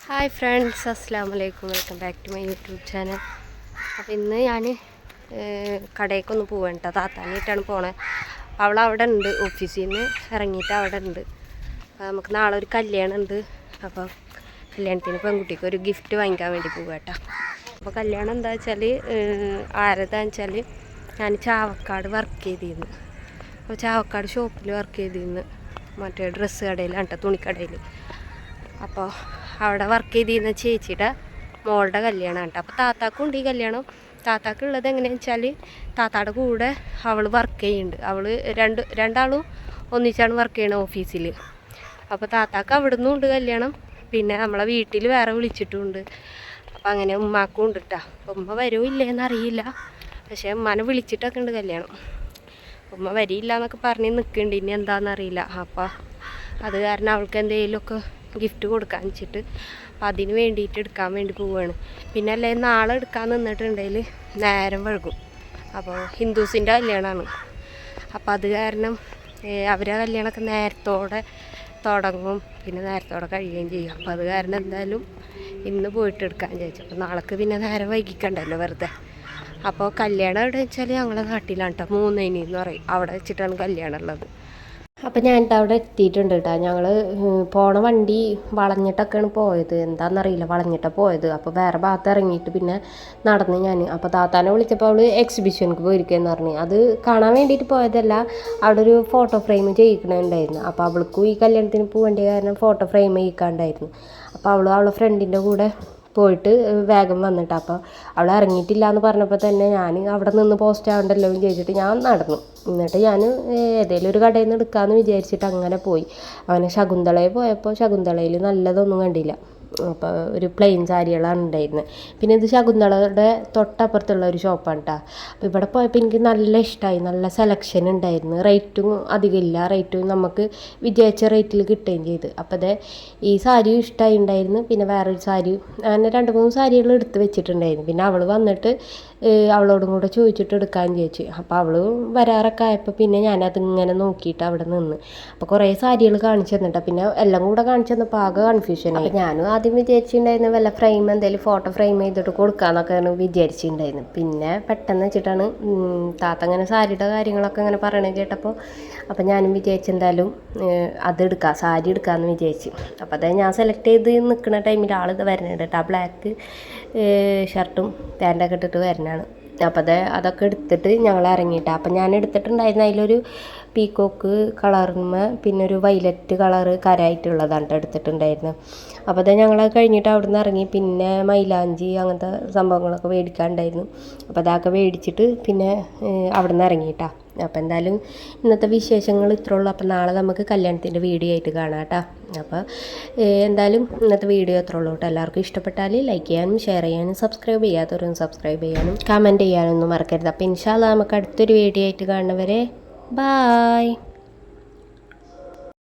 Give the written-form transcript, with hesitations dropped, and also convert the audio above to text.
Hi friends, അസ്സാം വലൈക്കും. Welcome back to my YouTube channel. അപ്പോൾ ഇന്ന് ഞാൻ കടയിലേക്കൊന്ന് പോവാണ് കേട്ടോ. താത്താനായിട്ടാണ് പോണത്. അവളവിടെ ഉണ്ട്, ഓഫീസിൽ നിന്ന് ഇറങ്ങിയിട്ട് അവിടെ ഉണ്ട്. അപ്പോൾ നമുക്ക് നാളെ ഒരു കല്യാണം ഉണ്ട്. അപ്പോൾ കല്യാണത്തിന് പെൺകുട്ടിക്ക് ഒരു ഗിഫ്റ്റ് വാങ്ങിക്കാൻ വേണ്ടി പോവുക കേട്ടോ. അപ്പോൾ കല്യാണം എന്താ വെച്ചാൽ ആരതാന്ന് വെച്ചാൽ ഞാൻ ചാവക്കാട് വർക്ക് ചെയ്തിരുന്നു. അപ്പോൾ ചാവക്കാട് ഷോപ്പിൽ വർക്ക് ചെയ്തിരുന്നു, മറ്റേ ഡ്രസ്സ് കടയിലാണ് കേട്ടോ, തുണിക്കടയിൽ. അപ്പോൾ അവിടെ വർക്ക് ചെയ്തിരുന്ന ചേച്ചിയുടെ മോളുടെ കല്യാണമാണ് കേട്ടോ. അപ്പോൾ താത്താക്കും ഉണ്ട് ഈ കല്യാണം. താത്താക്കുള്ളത് എങ്ങനെയാണെന്ന് വെച്ചാൽ താത്തായുടെ കൂടെ അവൾ വർക്ക് ചെയ്യുന്നുണ്ട്. അവൾ രണ്ടാളും ഒന്നിച്ചാണ് വർക്ക് ചെയ്യണത് ഓഫീസിൽ. അപ്പോൾ താത്താക്ക് അവിടെ നിന്നും ഉണ്ട് കല്യാണം, പിന്നെ നമ്മളെ വീട്ടിൽ വേറെ വിളിച്ചിട്ടുമുണ്ട്. അപ്പോൾ അങ്ങനെ ഉമ്മാക്കും ഉണ്ട് കേട്ടോ. അപ്പോൾ ഉമ്മ വരുമോ ഇല്ലേന്നറിയില്ല, പക്ഷേ ഉമ്മാനെ വിളിച്ചിട്ടൊക്കെ ഉണ്ട് കല്യാണം. ഉമ്മ വരില്ല എന്നൊക്കെ പറഞ്ഞ് നിൽക്കുന്നുണ്ട്, ഇനി എന്താണെന്നറിയില്ല. അപ്പോൾ അത് കാരണം അവൾക്ക് എന്തെങ്കിലുമൊക്കെ ഗിഫ്റ്റ് കൊടുക്കാൻ വെച്ചിട്ട് അപ്പം അതിന് വേണ്ടിയിട്ട് എടുക്കാൻ വേണ്ടി പോവുകയാണ്. പിന്നെ അല്ലേ നാളെ എടുക്കാൻ നിന്നിട്ടുണ്ടെങ്കിൽ നേരം വഴുകും. അപ്പോൾ ഹിന്ദുസിൻ്റെ കല്യാണമാണ്. അപ്പോൾ അത് കാരണം അവരെ കല്യാണമൊക്കെ നേരത്തോടെ തുടങ്ങും, പിന്നെ നേരത്തോടെ കഴിയുകയും ചെയ്യും. അപ്പോൾ അത് കാരണം എന്തായാലും ഇന്ന് പോയിട്ട് എടുക്കാൻ ചോദിച്ചു. അപ്പോൾ നാളേക്ക് പിന്നെ നേരം വൈകിക്കണ്ടല്ലോ വെറുതെ. അപ്പോൾ കല്യാണം എവിടെ വെച്ചാൽ ഞങ്ങളുടെ നാട്ടിലാണ് കേട്ടോ, മൂന്നേനി എന്ന് പറയും, അവിടെ വെച്ചിട്ടാണ് കല്യാണം ഉള്ളത്. അപ്പം ഞാനിട്ട് അവിടെ എത്തിയിട്ടുണ്ട് കേട്ടോ. ഞങ്ങൾ പോണ വണ്ടി വളഞ്ഞിട്ടൊക്കെയാണ് പോയത്, എന്താണെന്നറിയില്ല, വളഞ്ഞിട്ടാണ് പോയത്. അപ്പോൾ വേറെ ഭാഗത്ത് ഇറങ്ങിയിട്ട് പിന്നെ നടന്ന് ഞാൻ. അപ്പോൾ താത്താനെ വിളിച്ചപ്പോൾ അവൾ എക്സിബിഷനിക്ക് പോയിരിക്കുകയെന്ന് പറഞ്ഞു. അത് കാണാൻ വേണ്ടിയിട്ട് പോയതല്ല, അവിടെ ഒരു ഫോട്ടോ ഫ്രെയിം ചെയ്യിക്കണുണ്ടായിരുന്നു. അപ്പോൾ അവൾക്കും ഈ കല്യാണത്തിന് പോകേണ്ട കാരണം ഫോട്ടോ ഫ്രെയിം ചെയ്യിക്കാണ്ടായിരുന്നു. അപ്പോൾ അവളുടെ ഫ്രണ്ടിൻ്റെ കൂടെ പോയിട്ട് വേഗം വന്നിട്ട്, അപ്പോൾ അവൾ ഇറങ്ങിയിട്ടില്ല എന്ന് പറഞ്ഞപ്പോൾ തന്നെ ഞാൻ അവിടെ നിന്ന് പോസ്റ്റ് ആവണ്ടല്ലോ എന്ന് ചോദിച്ചിട്ട് ഞാൻ നടന്നു. എന്നിട്ട് ഞാൻ ഏതെങ്കിലും ഒരു കടയിൽ നിന്ന് എടുക്കാമെന്ന് വിചാരിച്ചിട്ട് അങ്ങനെ പോയി. അങ്ങനെ ശകുന്തളയിൽ പോയപ്പോൾ ശകുന്തളയിൽ നല്ലതൊന്നും കണ്ടില്ല. അപ്പോൾ ഒരു പ്ലെയിൻ സാരികളാണ് ഉണ്ടായിരുന്നത്. പിന്നെ ഇത് ശകുന്തളയുടെ തൊട്ടപ്പുറത്തുള്ള ഒരു ഷോപ്പാണ് കേട്ടോ. അപ്പോൾ ഇവിടെ പോയപ്പോൾ എനിക്ക് നല്ല ഇഷ്ടമായി, നല്ല സെലക്ഷൻ ഉണ്ടായിരുന്നു. റേറ്റും അധികമില്ല, റേറ്റും നമുക്ക് വിചാരിച്ച റേറ്റിൽ കിട്ടുകയും ചെയ്തു. അപ്പോൾ അത് ഈ സാരിയും ഇഷ്ടമായി ഉണ്ടായിരുന്നു. പിന്നെ വേറൊരു സാരി, അങ്ങനെ 2-3 സാരികൾ എടുത്ത് വെച്ചിട്ടുണ്ടായിരുന്നു. പിന്നെ അവൾ വന്നിട്ട് അവളോടും കൂടെ ചോദിച്ചിട്ട് എടുക്കാൻ ചോദിച്ചു. അപ്പോൾ അവൾ വരാറൊക്കെ ആയപ്പോൾ പിന്നെ ഞാനതിങ്ങനെ നോക്കിയിട്ട് അവിടെ നിന്ന്. അപ്പോൾ കുറേ സാരികൾ കാണിച്ചു തന്നിട്ടാണ്. പിന്നെ എല്ലാം കൂടെ കാണിച്ചു തന്നപ്പോൾ ആകെ കൺഫ്യൂഷനായി. അപ്പോൾ ഞാനും ആദ്യം വിചാരിച്ചിട്ടുണ്ടായിരുന്നു വല്ല ഫ്രെയിം എന്തെങ്കിലും ഫോട്ടോ ഫ്രെയിം ചെയ്തിട്ട് കൊടുക്കാമെന്നൊക്കെയാണ് വിചാരിച്ചിട്ടുണ്ടായിരുന്നു. പിന്നെ പെട്ടെന്ന് വെച്ചിട്ടാണ് താത്ത അങ്ങനെ സാരിയുടെ കാര്യങ്ങളൊക്കെ അങ്ങനെ പറയണത് കേട്ടപ്പോൾ അപ്പോൾ ഞാനും വിചാരിച്ചെന്തായാലും അതെടുക്കാം, സാരി എടുക്കാമെന്ന് വിചാരിച്ചു. അപ്പോൾ അതായത് ഞാൻ സെലക്ട് ചെയ്ത് നിൽക്കുന്ന ടൈമിൽ ആളിത് വരുന്നുണ്ട് കേട്ടോ, ബ്ലാക്ക് ഷർട്ടും പാൻറ്റൊക്കെ ഇട്ടിട്ട് വരുന്നതാണ്. അപ്പോൾ അതൊക്കെ എടുത്തിട്ട് ഞങ്ങൾ ഇറങ്ങിയിട്ടാണ്. അപ്പം ഞാൻ എടുത്തിട്ടുണ്ടായിരുന്നു അതിലൊരു പീക്കോക്ക് കളറിന്മേ പിന്നെ ഒരു വൈലറ്റ് കളറ് കരായിട്ടുള്ളതാണ് എടുത്തിട്ടുണ്ടായിരുന്നത്. അപ്പോൾ ഞങ്ങളത് കഴിഞ്ഞിട്ട് അവിടെ നിന്ന് ഇറങ്ങി. പിന്നെ മൈലാഞ്ചി അങ്ങനത്തെ സംഭവങ്ങളൊക്കെ മേടിക്കാനുണ്ടായിരുന്നു. അപ്പോൾ അതൊക്കെ മേടിച്ചിട്ട് പിന്നെ അവിടെ നിന്ന് ഇറങ്ങിയിട്ടാണ്. അപ്പോൾ എന്തായാലും ഇന്നത്തെ വിശേഷങ്ങൾ ഇത്രേ ഉള്ളൂ. അപ്പോൾ നാളെ നമുക്ക് കല്യാണത്തിൻ്റെ വീഡിയോ ആയിട്ട് കാണാം കേട്ടോ. അപ്പോൾ എന്തായാലും ഇന്നത്തെ വീഡിയോ ഇത്രേ ഉള്ളൂ കേട്ടോ. എല്ലാവർക്കും ഇഷ്ടപ്പെട്ടാൽ ലൈക്ക് ചെയ്യാനും ഷെയർ ചെയ്യാനും സബ്സ്ക്രൈബ് ചെയ്യാത്തവരും സബ്സ്ക്രൈബ് ചെയ്യാനും കമൻറ്റ് ചെയ്യാനൊന്നും മറക്കരുത്. അപ്പോൾ ഇൻഷാ അല്ലാഹ് നമുക്ക് അടുത്തൊരു വീഡിയോ ആയിട്ട് കാണുന്നവരെ ബായ്.